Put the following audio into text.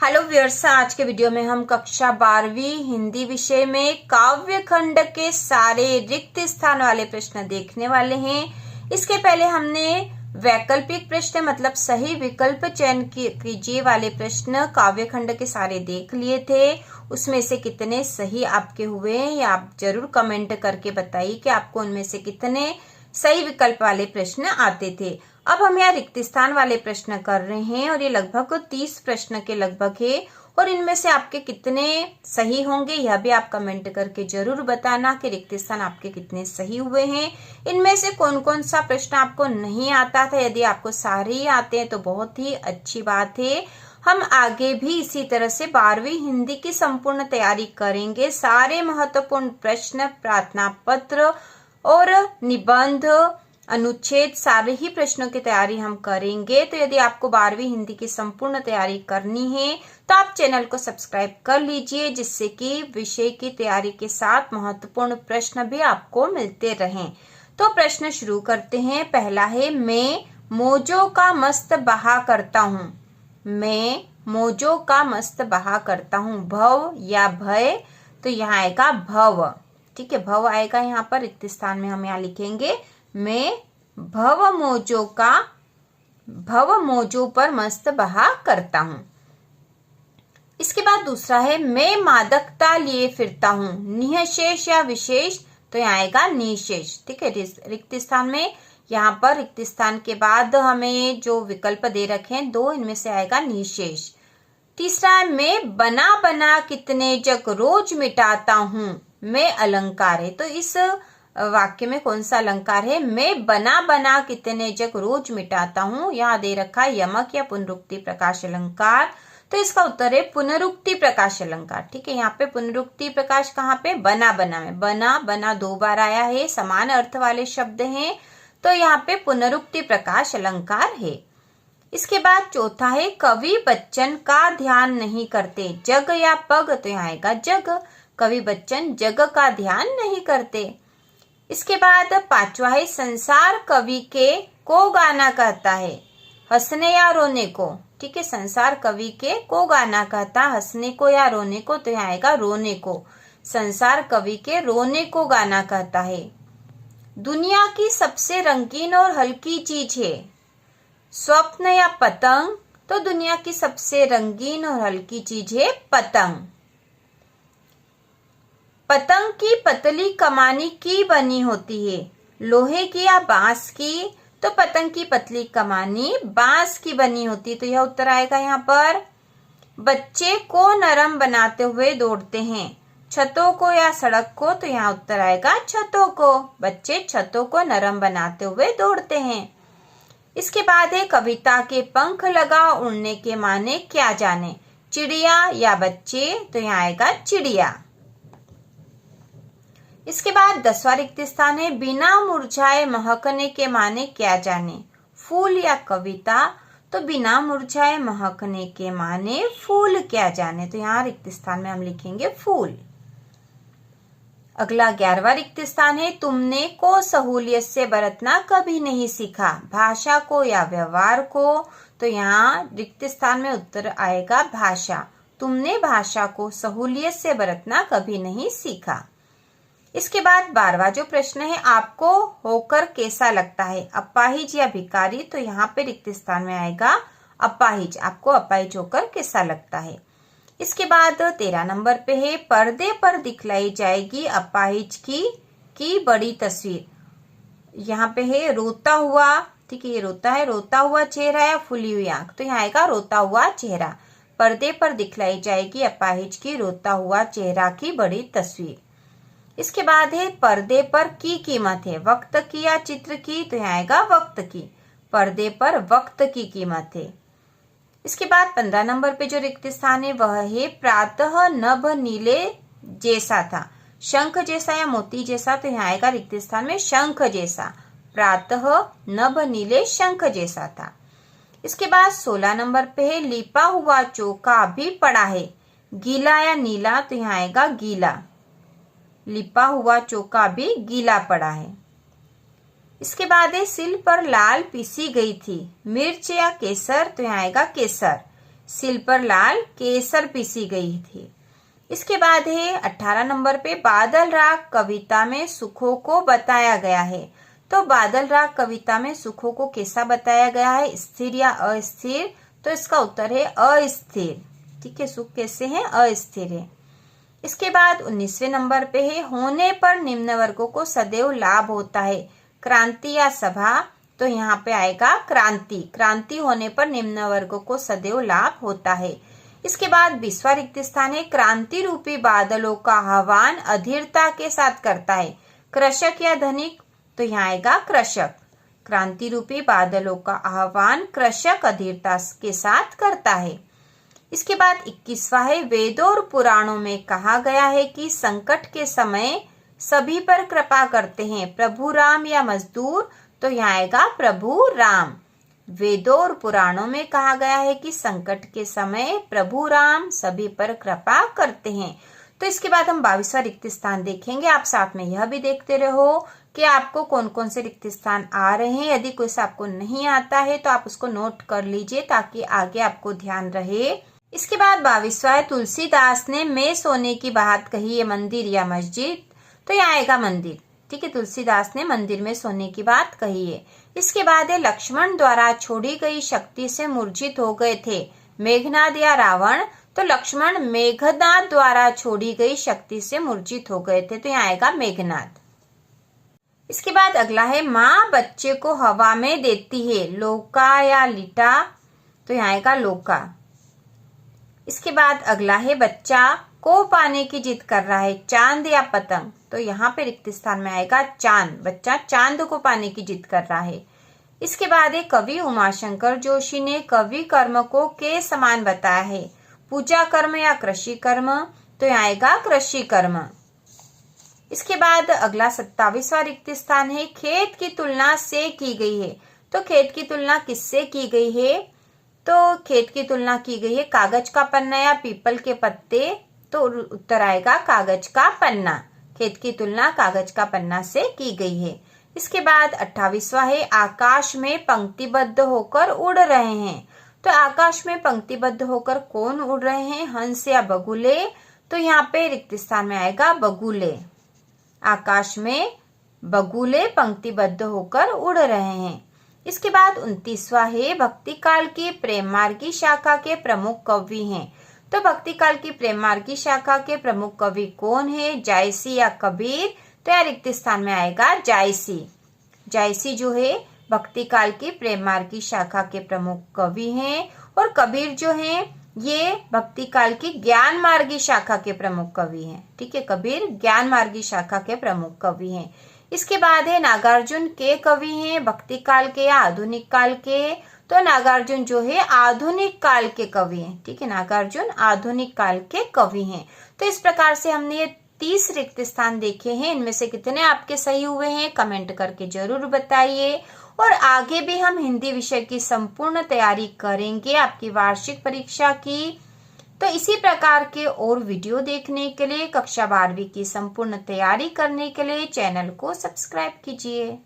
Hello viewers, आज के video में हम कक्षा 12वीं हिंदी विषय में काव्य खंड के सारे रिक्त स्थान वाले प्रश्न देखने वाले हैं। इसके पहले हमने वैकल्पिक प्रश्न मतलब सही विकल्प चयन कीजिए वाले प्रश्न काव्य खंड के सारे देख लिए थे। उसमें से कितने सही आपके हुए हैं या आप जरूर कमेंट करके बताइए कि आपको उनमें से कितने सही विकल्प वाले प्रश्न आते थे। अब हम यहाँ रिक्त स्थान वाले प्रश्न कर रहे हैं और ये लगभग 30 प्रश्न के लगभग है और इनमें से आपके कितने सही होंगे यह भी आप कमेंट करके जरूर बताना कि रिक्त स्थान आपके कितने सही हुए हैं। इनमें से कौन कौन सा प्रश्न आपको नहीं आता था, यदि आपको सारे ही आते हैं तो बहुत ही अच्छी बात है। हम आगे भी इसी तरह से 12वीं हिंदी की संपूर्ण तैयारी करेंगे। सारे महत्वपूर्ण प्रश्न, प्रार्थना पत्र और निबंध, अनुच्छेद, सारे ही प्रश्नों की तैयारी हम करेंगे। तो यदि आपको 12वीं हिंदी की संपूर्ण तैयारी करनी है तो आप चैनल को सब्सक्राइब कर लीजिए, जिससे कि विषय की तैयारी के साथ महत्वपूर्ण प्रश्न भी आपको मिलते रहें। तो प्रश्न शुरू करते हैं। पहला है, मैं मौजों का मस्त बहा करता हूँ। मैं मौजों का मस्त बहा करता हूँ, भव या भय? तो यहाँ आएगा भव। ठीक है, भव आएगा यहाँ पर। रिक्त स्थान में हम यहाँ लिखेंगे मैं भव मौजों पर मस्त बहा करता हूँ। इसके बाद दूसरा है, मैं मादकता लिए फिरता हूँ, निःशेष या विशेष? तो यहाँ आएगा निःशेष। ठीक है, रिक्त स्थान में यहाँ पर रिक्त स्थान के बाद हमें जो विकल्प दे रखे हैं दो, इनमें से आएगा निःशेष। तीसरा है, मैं बना बना कितने जग रोज मिटाता हूँ, मैं अलंकार है। तो इस वाक्य में कौन सा अलंकार है? मैं बना बना कितने जग रोज मिटाता हूँ। यहाँ दे रखा है यमक या पुनरुक्ति प्रकाश अलंकार। तो इसका उत्तर है पुनरुक्ति प्रकाश अलंकार। ठीक है, यहाँ पे पुनरुक्ति प्रकाश कहाँ पे? बना बना में। बना बना दो बार आया है, समान अर्थ वाले शब्द हैं, तो यहाँ पे पुनरुक्ति प्रकाश अलंकार है। इसके बाद चौथा है, कवि बच्चन का ध्यान नहीं करते, जग या पग? तो यहाँ आएगा जग। कवि बच्चन जग का ध्यान नहीं करते। इसके बाद पांचवा है, संसार कवि के को गाना कहता है, हंसने या रोने को? ठीक है, संसार कवि के को गाना कहता, हंसने को या रोने को? तो यहाँ आएगा रोने को। संसार कवि के रोने को गाना कहता है। दुनिया की सबसे रंगीन और हल्की चीज है, स्वप्न या पतंग? तो दुनिया की सबसे रंगीन और हल्की चीज है पतंग। पतंग की पतली कमानी की बनी होती है, लोहे की या बांस की? तो पतंग की पतली कमानी बांस की बनी होती है, तो यह उत्तर आएगा यहाँ पर। बच्चे को नरम बनाते हुए दौड़ते हैं, छतों को या सड़क को? तो यहाँ उत्तर आएगा छतों को। बच्चे छतों को नरम बनाते हुए दौड़ते हैं। इसके बाद है, कविता के पंख लगा उड़ने के माने क्या जाने, चिड़िया या बच्चे? तो यहाँ आएगा चिड़िया। इसके बाद 10वां रिक्त स्थान है, बिना मुरझाए महकने के माने क्या जाने, फूल या कविता? तो बिना मुरझाए महकने के माने फूल क्या जाने? तो यहाँ रिक्त स्थान में हम लिखेंगे फूल। अगला 11वां रिक्त स्थान है, तुमने को सहूलियत से बरतना कभी नहीं सीखा, भाषा को या व्यवहार को? तो यहाँ रिक्त स्थान में उत्तर आएगा भाषा। तुमने भाषा को सहूलियत से बरतना कभी नहीं सीखा। इसके बाद 12वां जो प्रश्न है, आपको होकर कैसा लगता है, अपाहिज या भिखारी? तो यहाँ पे रिक्त स्थान में आएगा अपाहिज। आपको अपाहिज होकर कैसा लगता है। इसके बाद 13 नंबर पे है, पर्दे पर दिखलाई जाएगी अपाहिज की बड़ी तस्वीर। यहाँ पे है रोता हुआ। ठीक है, ये रोता है, रोता हुआ चेहरा या फुली हुई आंख? तो यहाँ आएगा रोता हुआ चेहरा। पर्दे पर दिखलाई जाएगी अपाहिज की रोता हुआ चेहरा की बड़ी तस्वीर। इसके बाद है, पर्दे पर की कीमत है, वक्त की या चित्र की? तो यहाँ आएगा वक्त की। पर्दे पर वक्त की कीमत है। इसके बाद 15 नंबर पे जो रिक्त स्थान है वह है, प्रातः नभ नीले जैसा था, शंख जैसा या मोती जैसा? तो यहाँ आएगा रिक्त स्थान में शंख जैसा। प्रातः नभ नीले शंख जैसा था। इसके बाद 16 नंबर पे है, लिपा हुआ चौका भी पड़ा है, गीला या नीला? तो यहाँ आएगा गीला। लिपा हुआ चौका भी गीला पड़ा है। इसके बाद सिल पर लाल पीसी गई थी, मिर्च या केसर? तो यहाँ आएगा केसर। सिल पर लाल केसर पीसी गई थी। इसके बाद है 18 नंबर पे बादल राग कविता में सुखों को बताया गया है। तो बादल राग कविता में सुखों को कैसा बताया गया है, स्थिर या अस्थिर? तो इसका उत्तर है अस्थिर। ठीक है, सुख कैसे है, अस्थिर है। इसके बाद 19वें नंबर पे है होने पर निम्न वर्गों को सदैव लाभ होता है, क्रांति या सभा? तो यहाँ पे आएगा क्रांति। क्रांति होने पर निम्न वर्गों को सदैव लाभ होता है। इसके बाद 20वां रिक्त स्थान है क्रांति रूपी बादलों का आह्वान अधीरता के साथ करता है, कृषक या धनिक? तो यहाँ आएगा कृषक। क्रांति रूपी बादलों का आह्वान कृषक अधीरता के साथ करता है। इसके बाद 21वां है वेदों और पुराणों में कहा गया है कि संकट के समय सभी पर कृपा करते हैं, प्रभु राम या मजदूर? तो यहाँ आएगा प्रभु राम। वेदों और पुराणों में कहा गया है कि संकट के समय प्रभु राम सभी पर कृपा करते हैं। तो इसके बाद हम 22वां रिक्त स्थान देखेंगे। आप साथ में यह भी देखते रहो कि आपको कौन कौन से रिक्त स्थान आ रहे हैं। यदि कोई सा आपको नहीं आता है तो आप उसको नोट कर लीजिए ताकि आगे आपको ध्यान रहे। इसके बाद 22वां है तुलसीदास ने मैं सोने की बात कही है, मंदिर या मस्जिद? तो यहाँ आएगा मंदिर। ठीक है, तुलसीदास ने मंदिर में सोने की बात कही है। इसके बाद है लक्ष्मण द्वारा छोड़ी गई शक्ति से मूर्छित हो गए थे, मेघनाद या रावण? तो लक्ष्मण मेघनाद द्वारा छोड़ी गई शक्ति से मूर्छित हो गए थे, तो यहाँ आएगा मेघनाद। इसके बाद अगला है माँ बच्चे को हवा में देती है, लोका या लिटा? तो यहाँ आएगा लोका। इसके बाद अगला है बच्चा को पाने की जिद कर रहा है, चांद या पतंग? तो यहाँ पे रिक्त स्थान में आएगा चांद। बच्चा चांद को पाने की जिद कर रहा है। इसके बाद है कवि उमाशंकर जोशी ने कवि कर्म को के समान बताया है, पूजा कर्म या कृषि कर्म? तो यहाँ आएगा कृषि कर्म। इसके बाद अगला 27वां रिक्त स्थान है खेत की तुलना से की गई है। तो खेत की तुलना किससे की गई है? तो खेत की तुलना की गई है कागज का पन्ना या पीपल के पत्ते? तो उत्तर आएगा कागज का पन्ना। खेत की तुलना कागज का पन्ना से की गई है। इसके बाद 28वां है आकाश में पंक्तिबद्ध होकर उड़ रहे हैं। तो आकाश में पंक्तिबद्ध होकर कौन उड़ रहे हैं, हंस या बगुले? तो यहाँ पे रिक्त स्थान में आएगा बगुले। आकाश में बगुले पंक्तिबद्ध होकर उड़ रहे हैं। इसके बाद 29वां है भक्ति काल की प्रेम मार्गी शाखा के प्रमुख कवि हैं। तो भक्ति काल की प्रेम मार्गी शाखा के प्रमुख कवि कौन है, जायसी या कबीर? तो यह रिक्त स्थान में आएगा जायसी। जायसी जो है भक्ति काल की प्रेम मार्गी शाखा के प्रमुख कवि हैं, और कबीर जो है ये भक्ति काल की ज्ञान मार्गी शाखा के प्रमुख कवि हैं। ठीक है, कबीर ज्ञान मार्गी शाखा के प्रमुख कवि हैं। इसके बाद है नागार्जुन के कवि हैं, भक्ति काल के या आधुनिक काल के? तो नागार्जुन जो है आधुनिक काल के कवि हैं। ठीक है, नागार्जुन आधुनिक काल के कवि हैं। तो इस प्रकार से हमने ये 30 रिक्त स्थान देखे हैं। इनमें से कितने आपके सही हुए हैं कमेंट करके जरूर बताइए। और आगे भी हम हिंदी विषय की संपूर्ण तैयारी करेंगे आपकी वार्षिक परीक्षा की। तो इसी प्रकार के और वीडियो देखने के लिए कक्षा 12वीं की संपूर्ण तैयारी करने के लिए चैनल को सब्सक्राइब कीजिए।